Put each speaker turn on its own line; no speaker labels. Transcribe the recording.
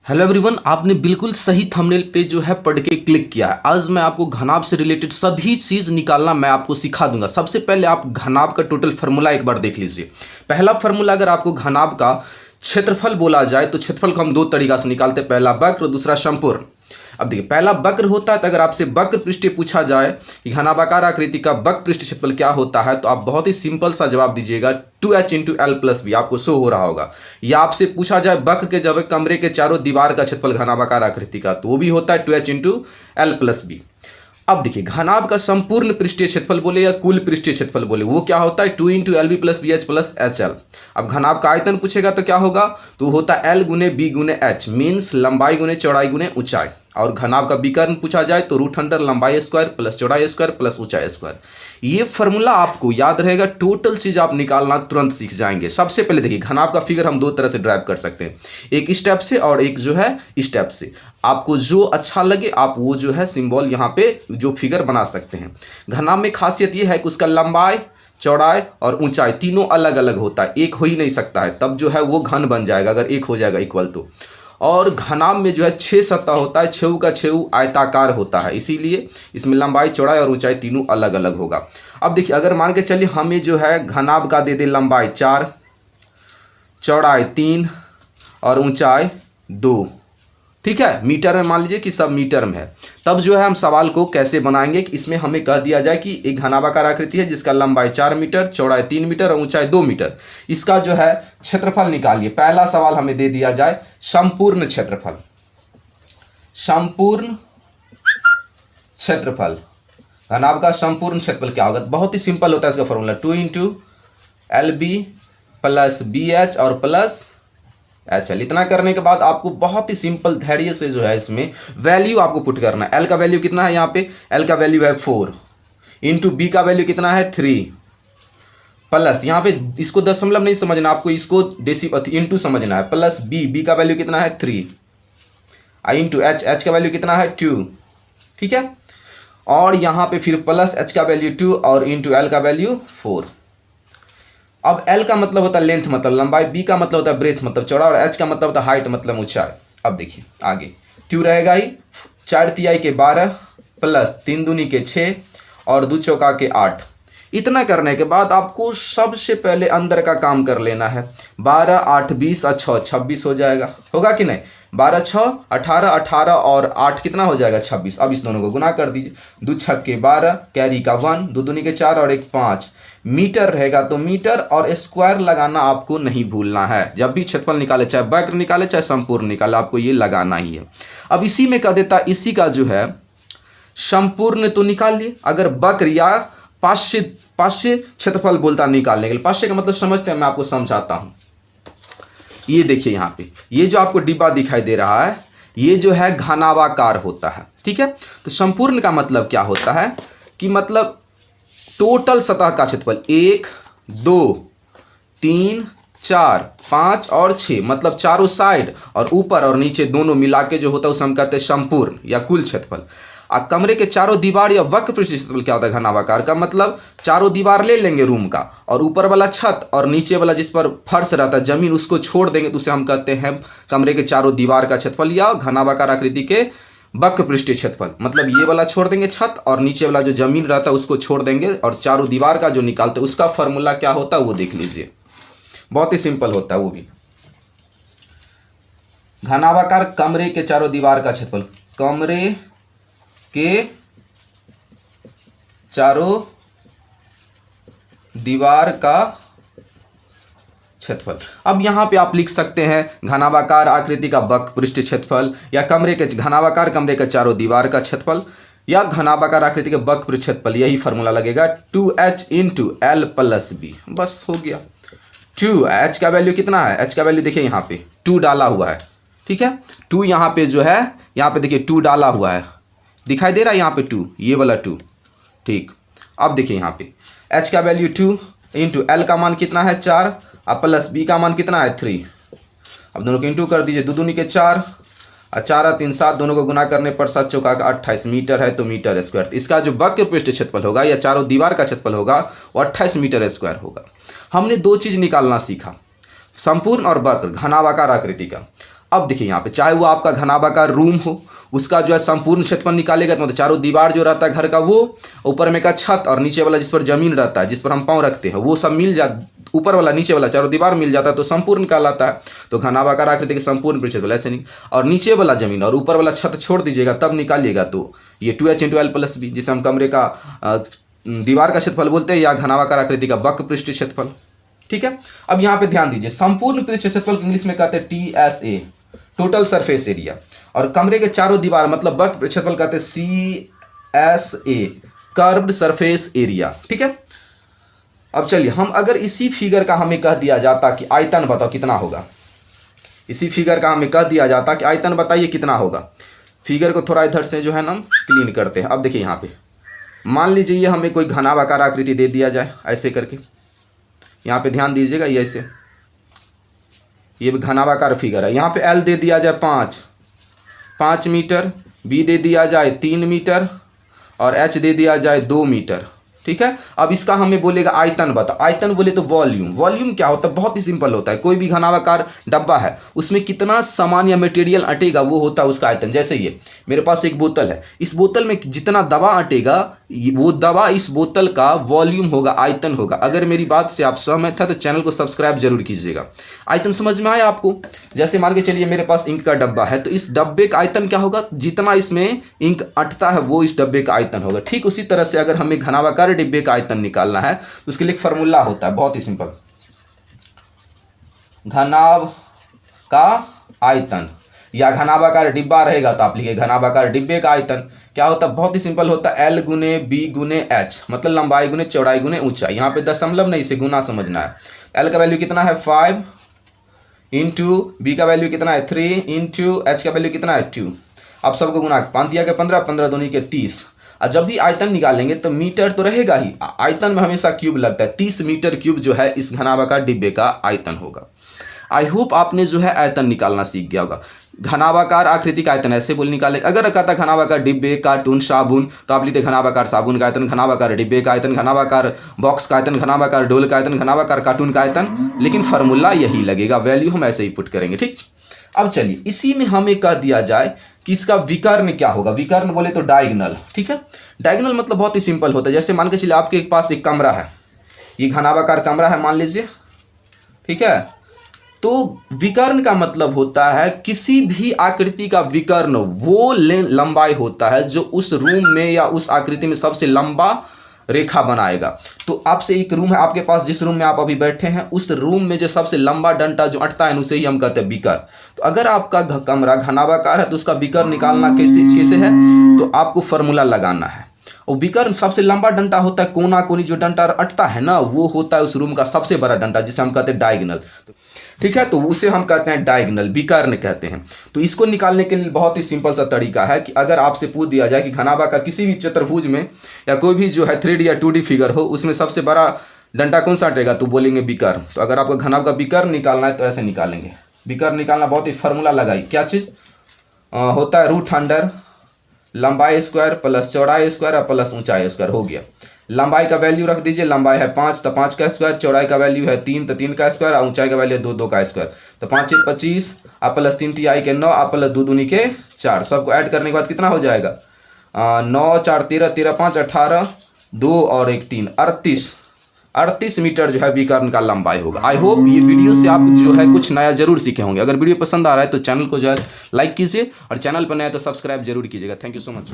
Hello everyone, आपने बिल्कुल सही थंबनेल पे जो है पढ़ के क्लिक किया है। आज मैं आपको घनाभ से रिलेटेड सभी चीज़ निकालना मैं आपको सिखा दूंगा। सबसे पहले आप घनाभ का टोटल फार्मूला एक बार देख लीजिए। पहला फार्मूला, अगर आपको घनाभ का क्षेत्रफल बोला जाए तो क्षेत्रफल को हम दो तरीका से निकालते हैं, पहला वक्र और दूसरा संपूर्ण। अब देखिए, पहला वक्र होता है, तो अगर आपसे वक्र पृष्ठीय पूछा जाए कि घनाभाकार आकृति का वक्र पृष्ठ क्षेत्रफल क्या होता है, तो आप बहुत ही सिंपल सा जवाब दीजिएगा 2h into L plus B. आपको शो हो रहा होगा। या आपसे पूछा जाए वक्र के जब कमरे के चारों दीवार का क्षेत्रफल घनाभाकार आकृति का, तो वो भी होता है 2h into L plus B. अब देखिए, घनाभ का संपूर्ण पृष्ठीय क्षेत्रफल बोले या कुल पृष्ठीय क्षेत्रफल बोले, वो क्या होता है 2 into L B plus B H plus H L. अब घनाभ का आयतन पूछेगा तो क्या होगा, तो होता है एल गुने बी गुने एच, मीन्स लंबाई गुने चौड़ाई गुने ऊंचाई। और घनाभ का विकर्ण पूछा जाए तो √100 लंबाई स्क्वायर प्लस चौड़ाई स्क्वायर प्लस ऊंचाई स्क्वायर। ये फॉर्मूला आपको याद रहेगा, टोटल चीज आप निकालना तुरंत सीख जाएंगे। सबसे पहले देखिए, घनाभ का फिगर हम दो तरह से ड्राइव कर सकते हैं, एक स्टेप से और एक जो है स्टेप से। आपको जो अच्छा लगे आप वो जो है सिंबल यहाँ पे जो फिगर बना सकते हैं। घनाभ में खासियत ये है कि उसका लंबाई चौड़ाई और ऊंचाई तीनों अलग अलग होता है, एक हो ही नहीं सकता है, तब जो है वो घन बन जाएगा अगर एक हो जाएगा इक्वल तो। और घनाभ में जो है 6 सतह होता है, छेऊ का छेऊ आयताकार होता है, इसीलिए इसमें लंबाई चौड़ाई और ऊंचाई तीनों अलग अलग होगा। अब देखिए, अगर मान के चलिए हमें जो है घनाभ का दे दे लंबाई 4, चौड़ाई 3 और ऊंचाई 2, ठीक है, मीटर में मान लीजिए कि सब मीटर में है, तब जो है हम सवाल को कैसे बनाएंगे कि इसमें हमें कह दिया जाए कि एक घनाभाकार आकृति है जिसका लंबाई 4 मीटर, चौड़ाई 3 मीटर और ऊंचाई 2 मीटर, इसका जो है क्षेत्रफल निकालिए। पहला सवाल हमें दे दिया जाए संपूर्ण क्षेत्रफल। संपूर्ण क्षेत्रफल, घनाभ का संपूर्ण क्षेत्रफल क्या होगा, बहुत ही सिंपल होता है इसका formula 2 into L B plus B H और प्लस अच्छा, इतना करने के बाद आपको बहुत ही सिंपल धैर्य से जो है इसमें वैल्यू आपको पुट करना है। एल का वैल्यू कितना है, यहाँ पे एल का वैल्यू है 4 इंटू बी का वैल्यू कितना है 3 प्लस, यहाँ पे इसको दशमलव नहीं समझना, आपको इसको इंटू समझना है, प्लस बी का वैल्यू कितना है 3 इंटू एच का वैल्यू कितना है 2, ठीक है, और यहाँ पे फिर प्लस एच का वैल्यू 2 और इंटू एल का वैल्यू 4। अब L का मतलब होता है लेंथ मतलब लंबाई, B का मतलब होता है ब्रेथ मतलब चौड़ा, और H का मतलब होता है हाइट मतलब ऊंचाई। अब देखिए आगे क्यों रहेगा ही, 4 तिहाई के 12 प्लस 3 दूनी के 6 और 2 चौका के 8। इतना करने के बाद आपको सबसे पहले अंदर का काम कर लेना है। 12 8 20 और 6 26 हो जाएगा, होगा कि नहीं, 12 6 18 18 और 8 कितना हो जाएगा 26। अब इस दोनों को गुना कर दीजिए, 2 6 के 12 कैरी का 1, 2 दूनी के 4 और 1 5। मीटर रहेगा तो मीटर और स्क्वायर लगाना आपको नहीं भूलना है। जब भी क्षेत्रफल निकाले, चाहे वक्र निकाले चाहे संपूर्ण निकाले, आपको ये लगाना ही है। अब इसी में कह देता, इसी का जो है संपूर्ण तो निकाल लिए, अगर वक्र या पार्श्व क्षेत्रफल बोलता निकालने के लिए, पार्श्व का मतलब समझते हैं, मैं आपको समझाता हूं। ये देखिए यहाँ पे ये जो आपको डिब्बा दिखाई दे रहा है, ये जो है घनाभाकार होता है, ठीक है। तो संपूर्ण का मतलब क्या होता है कि मतलब टोटल सतह का क्षेत्रफल 1 2 3 4 5 और 6, मतलब चारों साइड और ऊपर और नीचे दोनों मिला के जो होता है उसे हम कहते हैं संपूर्ण या कुल क्षेत्रफल। कमरे के चारों दीवार या वक्र पृष्ठ क्षेत्रफल क्या होता है घनाभाकार का, मतलब चारों दीवार ले लेंगे रूम का, और ऊपर वाला छत और नीचे वाला जिस पर फर्श रहता है जमीन, उसको छोड़ देंगे, तो उसे हम कहते हैं कमरे के चारों दीवार का क्षेत्रफल या घनाभाकार आकृति के वक्र पृष्ठीय क्षेत्रफल। मतलब ये वाला छोड़ देंगे छत और नीचे वाला जो जमीन रहता है उसको छोड़ देंगे, और चारों दीवार का जो निकालते हैं उसका फॉर्मूला क्या होता है वो देख लीजिए, बहुत ही सिंपल होता है वो भी। घनाभाकार कमरे के चारों दीवार का क्षेत्रफल, कमरे के चारों दीवार का क्षेत्रफल। अब यहाँ पे आप लिख सकते हैं घनाभाकार आकृति का वक्र पृष्ठीय क्षेत्रफल, या कमरे के घनाभाकार कमरे के चारों दीवार का क्षेत्रफल, या घनाभाकार आकृति के वक्र पृष्ठ क्षेत्रफल। यही फॉर्मूला लगेगा 2h into L plus B, बस हो गया। 2h का वैल्यू कितना है, h का वैल्यू देखिए यहाँ पे 2 डाला हुआ है, ठीक है, 2 यहाँ पे जो है, यहाँ पे देखिए 2 डाला हुआ है, दिखाई दे रहा है यहाँ पे 2, ये वाला 2, ठीक। अब देखिए यहाँ पे h का वैल्यू 2 इंटू एल का मान कितना है 4 और प्लस बी का मान कितना है 3। अब दोनों को इंटू कर दीजिए, 2 दूनी के 4 और 4 और 3 7, दोनों को गुना करने पर 7 चौका का 28 मीटर है तो मीटर स्क्वायर। इसका जो वक्र पृष्ठ क्षेत्रफल होगा या चारों दीवार का क्षेत्रफल होगा वो 28 मीटर स्क्वायर होगा। हमने दो चीज निकालना सीखा, संपूर्ण और वक्र घनाभाकार आकृति का। अब देखिए यहाँ पे चाहे वो आपका घनाभाकार रूम हो, उसका जो है संपूर्ण क्षेत्रफल निकालेगा तो मतलब चारों दीवार जो रहता है घर का वो, ऊपर में का छत और नीचे वाला जिस पर जमीन रहता है, जिस पर हम पाँव रखते हैं, वो सब मिल जा, ऊपर वाला नीचे वाला चारों दीवार मिल जाता है तो संपूर्ण कहलाता है। तो घनाभाकार आकृति के संपूर्ण क्षेत्रफल ऐसे नहीं, और नीचे वाला जमीन और ऊपर वाला छत छोड़ दीजिएगा तब निकालिएगा तो ये 2h × L + B, जिसे हम कमरे का दीवार का क्षेत्रफल बोलते हैं या घनाभाकार आकृति का वक्र पृष्ठ क्षेत्रफल। ठीक है, अब यहाँ पे ध्यान दीजिए, संपूर्ण पृष्ठ क्षेत्रफल को इंग्लिश में कहते हैं TSA, टोटल सरफेस एरिया, और कमरे के चारों दीवार मतलब वक्र क्षेत्रफल कहते हैं CSA, कर्व्ड सरफेस एरिया। ठीक है, अब चलिए हम अगर इसी फिगर का हमें कह दिया जाता कि आयतन बताओ कितना होगा, इसी फिगर का हमें कह दिया जाता कि आयतन बताइए कितना होगा। फिगर को थोड़ा इधर से जो है ना क्लीन करते हैं। अब देखिए यहाँ पे मान लीजिए हमें कोई घनाभाकार आकृति दे दिया जाए ऐसे करके, यहाँ पे ध्यान दीजिएगा, ये ऐसे ये घनाभाकार फिगर है। यहाँ पे L दे दिया जाए 5 मीटर, B दे दिया जाए 3 मीटर और H दे दिया जाए 2 मीटर। ठीक है, अब इसका हमें बोलेगा आयतन बता। आयतन बोले तो वॉल्यूम। वॉल्यूम क्या होता है, बहुत ही सिंपल होता है। कोई भी घनाभाकार डब्बा है उसमें कितना सामान या मटेरियल अटेगा वो होता है उसका आयतन। जैसे ये मेरे पास एक बोतल है, इस बोतल में जितना दवा अटेगा वो दवा इस बोतल का वॉल्यूम होगा, आयतन होगा। अगर मेरी बात से आप सहमत है तो चैनल को सब्सक्राइब जरूर कीजिएगा। आयतन समझ में आया आपको? जैसे मान के चलिए मेरे पास इंक का डब्बा है तो इस डब्बे का आयतन क्या होगा, जितना इसमें इंक अटता है वो इस डब्बे का आयतन होगा। ठीक उसी तरह से अगर हमें घनाभाकार डिब्बे का आयतन निकालना है तो उसके लिए एक फार्मूला होता है, बहुत ही सिंपल। घनाभ का आयतन या घनाभाकार डिब्बा रहेगा तो आप लिखिए घनाभाकार डिब्बे का आयतन क्या होता है, बहुत ही सिंपल होता है, L × B × H, मतलब लंबाई गुने चौड़ाई गुने ऊंचाई। यहाँ पे दशमलव नहीं, इसे गुना समझना है। L का वैल्यू कितना है 5 × B का वैल्यू कितना है 3 × H का वैल्यू कितना है 2। अब सबको गुना 5 दिया के 15, 15 दूनी के 30। और जब भी आयतन निकालेंगे तो मीटर तो रहेगा ही, आयतन में हमेशा क्यूब लगता है। 30 मीटर क्यूब जो है इस घनाभाकार डिब्बे का आयतन होगा। आई होप आपने जो है आयतन निकालना सीख गया होगा। घनाभाकार आकृति का आयतन ऐसे बोल निकाले। अगर कहता घनाभाकार डिब्बे, कार्टून, साबुन तो आप लिखते घनाभाकार साबुन का आयतन, घनाभाकार डिब्बे का आयतन, घनाभाकार बॉक्स का आयतन, घनाभाकार डोल का आयतन, घनाभाकार कार्टून का आयतन, लेकिन फार्मूला यही लगेगा, वैल्यू हम ऐसे ही पुट करेंगे। ठीक, अब चलिए इसी में हमें कह दिया जाए कि इसका विकर्ण क्या होगा। विकर्ण बोले तो डायगोनल। ठीक है, डायगोनल मतलब बहुत ही सिंपल होता है। जैसे मान के चलिए आपके पास एक कमरा है, ये घनाभाकार कमरा है मान लीजिए। ठीक है, तो विकर्ण का मतलब होता है किसी भी आकृति का विकर्ण वो लंबाई होता है जो उस रूम में या उस आकृति में सबसे लंबा रेखा बनाएगा। तो आपसे एक रूम है आपके पास, जिस रूम में आप अभी बैठे हैं उस रूम में जो सबसे लंबा डंडा जो अटता है उसे ही हम कहते हैं विकर्ण। तो अगर आपका कमरा घनाभाकार है तो उसका विकर्ण निकालना कैसे है, तो आपको फार्मूला लगाना है। और विकर्ण सबसे लंबा डंडा होता है, कोना कोनी जो डंडा अटता है ना वो होता है उस रूम का सबसे बड़ा डंडा, जिसे हम कहते हैं डायगोनल। ठीक है, तो उसे हम कहते हैं डायगोनल, विकर्ण कहते हैं। तो इसको निकालने के लिए बहुत ही सिंपल सा तरीका है कि अगर आपसे पूछ दिया जाए कि घनाभाकार किसी भी चतुर्भुज में या कोई भी जो है 3D या 2D फिगर हो उसमें सबसे बड़ा डंडा कौन सा अटेगा, तो बोलेंगे विकर्ण। तो अगर आपको घनाभ का विकर्ण निकालना है तो ऐसे निकालेंगे। विकर्ण निकालना बहुत ही फार्मूला लगाई, क्या चीज़ होता है, √अंडर लंबाई स्क्वायर प्लस चौड़ाई स्क्वायर और प्लस ऊंचाई स्क्वायर हो गया। लंबाई का वैल्यू रख दीजिए, लंबाई है 5 तो 5 का स्क्वायर, चौड़ाई का वैल्यू है 3 तो 3 का स्क्वायर और ऊंचाई का वैल्यू है 2 2 का स्क्वायर। तो 5 × 25 आप प्लस 3 तिहाई के 9 आप प्लस 2 दूनी के 4, सबको ऐड करने के बाद कितना हो जाएगा 9 4 13 13 5 18 2 और 1 3 38 मीटर जो है विकर्ण का लंबाई होगा। आई होप ये वीडियो से आप जो है कुछ नया जरूर सीखे होंगे। अगर वीडियो पसंद आ रहा है तो चैनल को जो है लाइक कीजिए और चैनल पर नया तो सब्सक्राइब जरूर कीजिएगा। Thank you so much.